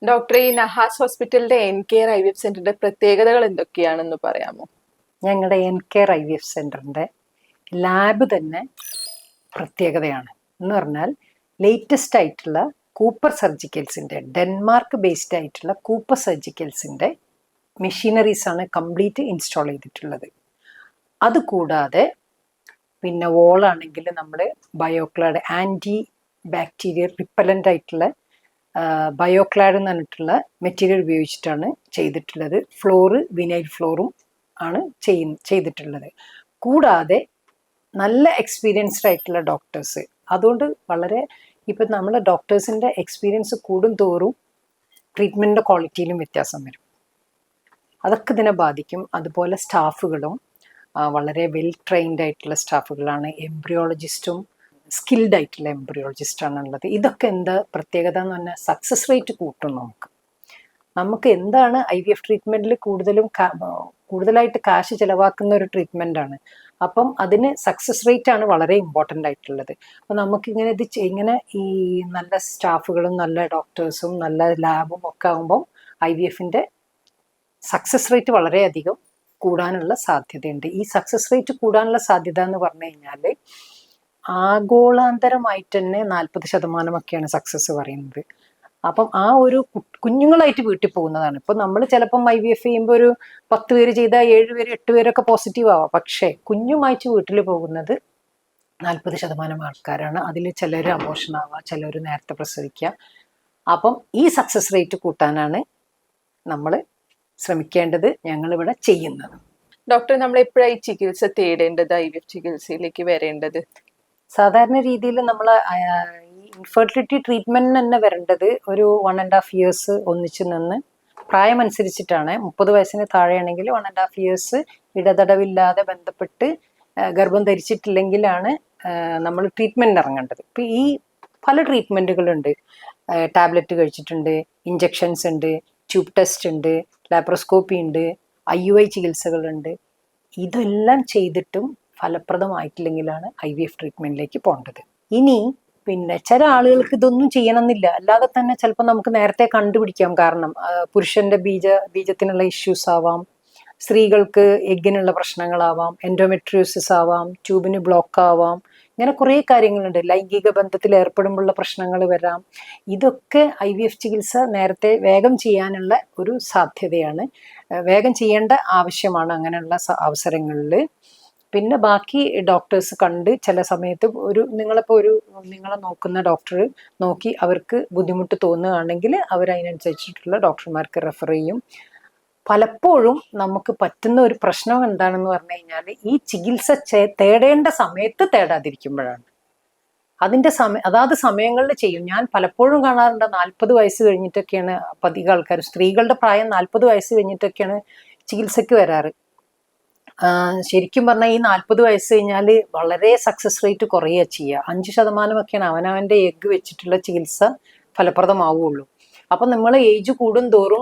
Doctor, ഈ നഹാസ് ഹോസ്പിറ്റലിന്റെ എൻകെയർ IVF സെന്ററിന്റെ പ്രത്യേകതകൾ എന്തൊക്കെയാണെന്ന് പറയാമോ? ഞങ്ങളുടെ എൻകെയർ IVF സെന്ററിന്റെ ലാബ് തന്നെ പ്രത്യേകതയാണ്. എന്ന് പറഞ്ഞാൽ ലേറ്റസ്റ്റ് ആയിട്ടുള്ള കൂപ്പർ സർജിക്കൽസിന്റെ, ഡെൻമാർക്ക് ബേസ്ഡ് ആയിട്ടുള്ള കൂപ്പർ സർജിക്കൽസിന്റെ മെഷീനറീസ് ആണ് കംപ്ലീറ്റ് ഇൻസ്റ്റാൾ ചെയ്തിട്ടുള്ളത്. അതുകൂടാതെ പിന്നെ വോളാണെങ്കിൽ നമ്മൾ ബയോക്ലാഡ്, ആൻറ്റി ബാക്ടീരിയൽ റിപ്പലൻ്റ് ആയിട്ടുള്ള ബയോക്ലാഡ് എന്ന് പറഞ്ഞിട്ടുള്ള മെറ്റീരിയൽ ഉപയോഗിച്ചിട്ടാണ് ചെയ്തിട്ടുള്ളത്. ഫ്ലോറ് വിനൈൽ ഫ്ലോറും ആണ് ചെയ്തിട്ടുള്ളത്. കൂടാതെ നല്ല എക്സ്പീരിയൻസ്ഡ് ആയിട്ടുള്ള ഡോക്ടേഴ്സ്. അതുകൊണ്ട് വളരെ ഇപ്പം നമ്മൾ ഡോക്ടേഴ്സിൻ്റെ എക്സ്പീരിയൻസ് കൂടും തോറും ട്രീറ്റ്മെൻറ്റിൻ്റെ ക്വാളിറ്റിയിലും വ്യത്യാസം വരും. അതൊക്കെ ഇതിനെ ബാധിക്കും. അതുപോലെ സ്റ്റാഫുകളും വളരെ വെൽ ട്രെയിൻഡ് ആയിട്ടുള്ള സ്റ്റാഫുകളാണ്. എംബ്രിയോളജിസ്റ്റും സ്കിൽഡ് ആയിട്ടുള്ള എംബ്രിയോളജിസ്റ്റാണ് ഉള്ളത്. ഇതൊക്കെ എന്താ പ്രത്യേകത എന്ന് പറഞ്ഞാൽ സക്സസ് റേറ്റ് കൂട്ടും. നമുക്ക് എന്താണ് IVF ട്രീറ്റ്മെൻറ്റിൽ കൂടുതലായിട്ട് കാശ് ചിലവാക്കുന്ന ഒരു ട്രീറ്റ്മെൻറ്റാണ്. അപ്പം അതിന് സക്സസ് റേറ്റ് ആണ് വളരെ ഇമ്പോർട്ടൻ്റ് ആയിട്ടുള്ളത്. അപ്പം നമുക്കിങ്ങനെ ഇങ്ങനെ ഈ നല്ല സ്റ്റാഫുകളും നല്ല ഡോക്ടേഴ്സും നല്ല ലാബും ഒക്കെ ആകുമ്പം IVFൻ്റെ സക്സസ് റേറ്റ് വളരെയധികം കൂടാനുള്ള സാധ്യതയുണ്ട്. ഈ സക്സസ് റേറ്റ് കൂടാനുള്ള സാധ്യത എന്ന് പറഞ്ഞു കഴിഞ്ഞാൽ ആഗോളാന്തരമായിട്ട് തന്നെ 40% സക്സസ് പറയുന്നത്. അപ്പം ആ ഒരു കുഞ്ഞുങ്ങളായിട്ട് വീട്ടിൽ പോകുന്നതാണ്. ഇപ്പം നമ്മൾ ചിലപ്പം IVF ചെയ്യുമ്പോൾ ഒരു 10 പേര് ചെയ്താൽ 7 പേര് 8 പേരൊക്കെ പോസിറ്റീവ് ആവാം. പക്ഷേ കുഞ്ഞുമായിട്ട് വീട്ടിൽ പോകുന്നത് 40% ആൾക്കാരാണ്. അതിൽ ചിലർ അബോർഷൻ ആവാം, ചിലർ നേരത്തെ പ്രസവിക്കുക. അപ്പം ഈ സക്സസ് റേറ്റ് കൂട്ടാനാണ് നമ്മൾ ശ്രമിക്കേണ്ടത്, ഞങ്ങളിവിടെ ചെയ്യുന്നത്. ഡോക്ടർ, നമ്മൾ എപ്പോഴായി ചികിത്സ തേടേണ്ടത്, IVF ചികിത്സയിലേക്ക് വരേണ്ടത്? സാധാരണ രീതിയിൽ നമ്മൾ ഇൻഫെർട്ടിലിറ്റി ട്രീറ്റ്മെന്റിന് തന്നെ വരേണ്ടത് ഒരു 1.5 years ഒന്നിച്ച് നിന്ന്, പ്രായം അനുസരിച്ചിട്ടാണ്. 30 വയസ്സിന് താഴെയാണെങ്കിൽ 1.5 years ഇടതടവില്ലാതെ ബന്ധപ്പെട്ട് ഗർഭം ധരിച്ചിട്ടില്ലെങ്കിലാണ് നമ്മൾ ട്രീറ്റ്മെന്റിന് ഇറങ്ങേണ്ടത്. ഇപ്പം ഈ പല ട്രീറ്റ്മെന്റുകളുണ്ട്. ടാബ്ലറ്റ് കഴിച്ചിട്ടുണ്ട്, ഇഞ്ചെക്ഷൻസ് ഉണ്ട്, ട്യൂബ് ടെസ്റ്റ് ഉണ്ട്, ലാപ്രോസ്കോപ്പി ഉണ്ട്, IUI ചികിത്സകളുണ്ട്. ഇതെല്ലാം ചെയ്തിട്ടും ഫലപ്രദമായിട്ടില്ലെങ്കിലാണ് IVF ട്രീറ്റ്മെന്റിലേക്ക് പോകേണ്ടത്. ഇനി പിന്നെ ചില ആളുകൾക്ക് ഇതൊന്നും ചെയ്യണമെന്നില്ല, അല്ലാതെ തന്നെ ചിലപ്പോൾ നമുക്ക് നേരത്തെ കണ്ടുപിടിക്കാം. കാരണം പുരുഷന്റെ ബീജത്തിനുള്ള ഇഷ്യൂസ് ആവാം, സ്ത്രീകൾക്ക് എഗ്ഗിനുള്ള പ്രശ്നങ്ങളാവാം, എൻഡോമെട്രിയോസിസ് ആവാം, ട്യൂബിന് ബ്ലോക്ക് ആവാം. ഇങ്ങനെ കുറേ കാര്യങ്ങളുണ്ട്. ലൈംഗിക ബന്ധത്തിൽ ഏർപ്പെടുമ്പോഴുള്ള പ്രശ്നങ്ങൾ വരാം. ഇതൊക്കെ IVF ചികിത്സ നേരത്തെ വേഗം ചെയ്യാനുള്ള ഒരു സാധ്യതയാണ്, വേഗം ചെയ്യേണ്ട ആവശ്യമാണ് അങ്ങനെയുള്ള അവസരങ്ങളിൽ. പിന്നെ ബാക്കി ഡോക്ടേഴ്സ് കണ്ട് ചില സമയത്ത് നിങ്ങളെ നോക്കുന്ന ഡോക്ടർ നോക്കി അവർക്ക് ബുദ്ധിമുട്ട് തോന്നുകയാണെങ്കിൽ അവരതിനനുസരിച്ചിട്ടുള്ള ഡോക്ടർമാർക്ക് റെഫർ ചെയ്യും. പലപ്പോഴും നമുക്ക് പറ്റുന്ന ഒരു പ്രശ്നം എന്താണെന്ന് പറഞ്ഞു കഴിഞ്ഞാൽ ഈ ചികിത്സ തേടേണ്ട സമയത്ത് തേടാതിരിക്കുമ്പോഴാണ്. അതാത് സമയങ്ങളിൽ ചെയ്യും. ഞാൻ പലപ്പോഴും കാണാറുണ്ട് 40 വയസ്സ് കഴിഞ്ഞിട്ടൊക്കെയാണ് അധികം ആൾക്കാർ, സ്ത്രീകളുടെ പ്രായം 40 വയസ്സ് കഴിഞ്ഞിട്ടൊക്കെയാണ് ചികിത്സയ്ക്ക് വരാറ്. ശരിക്കും പറഞ്ഞാൽ ഈ 40 വയസ്സ് കഴിഞ്ഞാൽ വളരെ സക്സസ് റേറ്റ് കുറയുക ചെയ്യുക. 5% അവനവൻ്റെ എഗ്ഗ് വെച്ചിട്ടുള്ള ചികിത്സ ഫലപ്രദമാവുള്ളൂ. അപ്പം നമ്മൾ ഏജ് കൂടും തോറും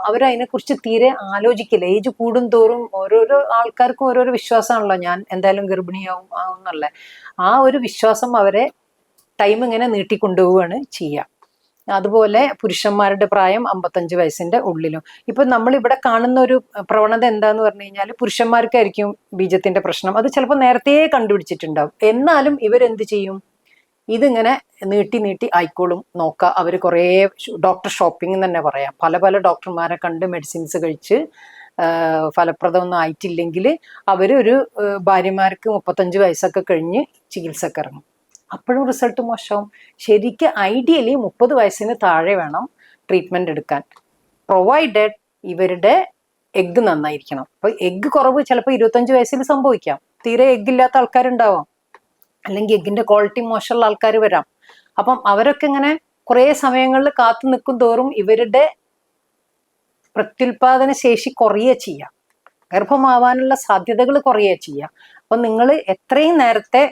അവരതിനെക്കുറിച്ച് തീരെ ആലോചിക്കില്ല. ഏജ് കൂടും തോറും ഓരോരോ ആൾക്കാർക്കും ഓരോരോ വിശ്വാസമാണല്ലോ, ഞാൻ എന്തായാലും ഗർഭിണിയാവും ആവുന്നല്ലേ. ആ ഒരു വിശ്വാസം അവരെ ടൈം ഇങ്ങനെ നീട്ടിക്കൊണ്ടുപോവുകയാണ് ചെയ്യുക. അതുപോലെ പുരുഷന്മാരുടെ പ്രായം 55 വയസ്സിന്റെ ഉള്ളിലും. ഇപ്പൊ നമ്മൾ ഇവിടെ കാണുന്ന ഒരു പ്രവണത എന്താന്ന് പറഞ്ഞു കഴിഞ്ഞാൽ പുരുഷന്മാർക്കായിരിക്കും ബീജത്തിന്റെ പ്രശ്നം. അത് ചിലപ്പോൾ നേരത്തെ കണ്ടുപിടിച്ചിട്ടുണ്ടാവും. എന്നാലും ഇവരെന്ത് ചെയ്യും, ഇതിങ്ങനെ നീട്ടി ആയിക്കോളും നോക്കുക. അവർ കുറേ ഡോക്ടർ ഷോപ്പിംഗ് തന്നെ പറയാം. പല ഡോക്ടർമാരെ കണ്ട് മെഡിസിൻസ് കഴിച്ച് ഫലപ്രദമൊന്നും ആയിട്ടില്ലെങ്കിൽ അവരൊരു ഭാര്യമാർക്ക് 35 വയസ്സൊക്കെ കഴിഞ്ഞ് ചികിത്സക്ക് ഇറങ്ങും. അപ്പോഴും റിസൾട്ട് മോശമാവും. ശരിക്കും ഐഡിയലി 30 വയസ്സിന് താഴെ വേണം ട്രീറ്റ്മെന്റ് എടുക്കാൻ, പ്രൊവൈഡഡ് ഇവരുടെ എഗ്ഗ് നന്നായിരിക്കണം. അപ്പൊ എഗ്ഗ് കുറവ് ചിലപ്പോൾ 25 വയസ്സിൽ സംഭവിക്കാം. തീരെ എഗ്ഗില്ലാത്ത ആൾക്കാരുണ്ടാവാം, അല്ലെങ്കിൽ എഗ്ഗിന്റെ ക്വാളിറ്റി മോശമുള്ള ആൾക്കാർ വരാം. അപ്പം അവരൊക്കെ ഇങ്ങനെ കുറേ സമയങ്ങളിൽ കാത്തു നിൽക്കും തോറും ഇവരുടെ പ്രത്യുൽപാദന ശേഷി കുറയുക ചെയ്യുക, ഗർഭമാവാനുള്ള സാധ്യതകൾ കുറയുക ചെയ്യുക. അപ്പം നിങ്ങൾ എത്രയും നേരത്തെ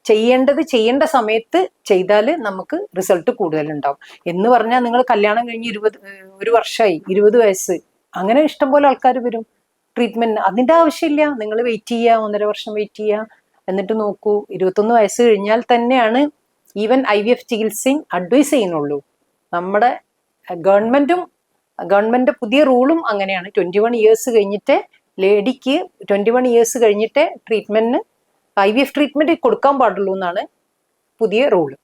ചെയ്യേണ്ട സമയത്ത് ചെയ്താൽ നമുക്ക് റിസൾട്ട് കൂടുതലുണ്ടാവും. എന്ന് പറഞ്ഞാൽ നിങ്ങൾ കല്യാണം കഴിഞ്ഞ് 1 വർഷമായി, 20 വയസ്സ്, അങ്ങനെ ഇഷ്ടംപോലെ ആൾക്കാർ വരും ട്രീറ്റ്മെന്റിന്. അതിന്റെ ആവശ്യമില്ല. നിങ്ങൾ വെയിറ്റ് ചെയ്യുക, 1.5 വർഷം വെയിറ്റ് ചെയ്യുക, എന്നിട്ട് നോക്കൂ. 21 വയസ്സ് കഴിഞ്ഞാൽ തന്നെയാണ് ഈവൻ IVF ചികിത്സയും അഡ്വൈസ് ചെയ്യുന്നുള്ളൂ. നമ്മുടെ ഗവൺമെന്റ് പുതിയ റൂളും അങ്ങനെയാണ്. 21 ഇയേഴ്സ് കഴിഞ്ഞിട്ട് ലേഡിക്ക് 21 ഇയേഴ്സ് കഴിഞ്ഞിട്ട് IVF ട്രീറ്റ്മെന്റ് കൊടുക്കാൻ പാടുള്ളൂ എന്നാണ് പുതിയ റൂള്.